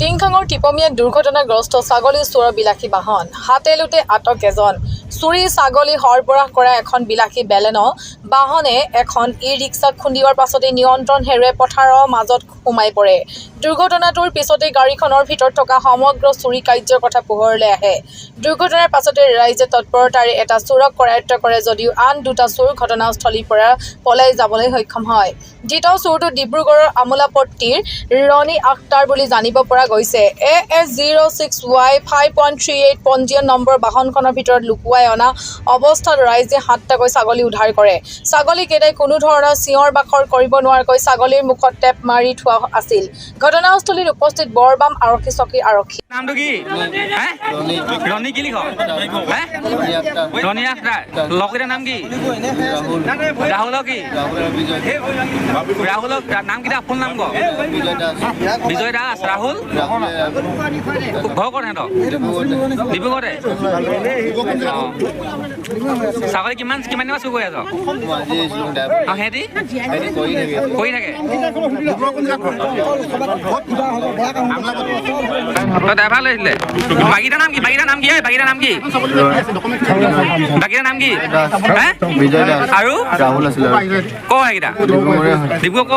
টিংখাঙৰ টিপমিয়াত দুৰ্ঘটনাগ্ৰস্ত ছাগলী চোৰৰ বিলাসী বাহন হাতে লোটে আটক এজন চুৰি ছাগলী সৰবৰাহ কৰা এখন বিলাসী বেলেনো বাহনে এখন ই ৰিক্সাক খুন্দিওৱাৰ পাছতে নিয়ন্ত্ৰণ হেৰুৱাই পথাৰৰ মাজত সোমাই পৰে। দুৰ্ঘটনাটোৰ পিছতে গাড়ীখনৰ ভিতৰত থকা সমগ্ৰ চুৰি কাৰ্যৰ কথা পোহৰলৈ আহে। দুৰ্ঘটনাৰ পাছতে ৰাইজে তৎপৰতাৰে এটা চোৰক কৰায়ত্ব কৰে যদিও আন দুটা চোৰ ঘটনাস্থলীৰ পৰা পলাই যাবলৈ সক্ষম হয়। দ্বিতীয় চোৰটো ডিব্ৰুগড়ৰ আমোলাপট্টিৰ ৰনি আখতাৰ বুলি জানিব পৰা গৈছে। AS06Y5.38 পঞ্জীয়ন নম্বৰ বাহনখনৰ ভিতৰত লুকুৱাই অনা অৱস্থাত ৰাইজে 7টাকৈ ছাগলী উদ্ধাৰ কৰে। ছাগলীকেইটাই কোনো ধৰণৰ চিঞৰ বাখৰ কৰিব নোৱাৰাকৈ ছাগলীৰ মুখত টেপ মাৰি থোৱা আছিল। ঘটনাস্থলীত উপস্থিত বৰবাম আৰক্ষী চকীৰ আৰক্ষী। নামটো কি? ৰনি কি লিখ? ৰনি আখতাৰ। লগকেইটাৰ নাম কি? ৰাহুলৰ কি? ৰাহুলৰ নাম কেইটা ফুল নাম ক? বিজয় দাস। ৰাহুল ঘৰ ক'ত সিহঁতৰ? ডিব্ৰুগড়তে। ছাগলী কিমান দিনৰ চুৰ কৰি আছ? সিহঁতি কৰি থাকে। ড্ৰাইভাৰ লৈছিলে। বাকীটাৰ নাম কি? বাকীটাৰ নাম কি? বাকীটাৰ নাম কি? বাকীটাৰ নাম কি? আৰু ৰাহুল আছিলে। ক সেইকেইটা? ডিব্ৰুগড় ক?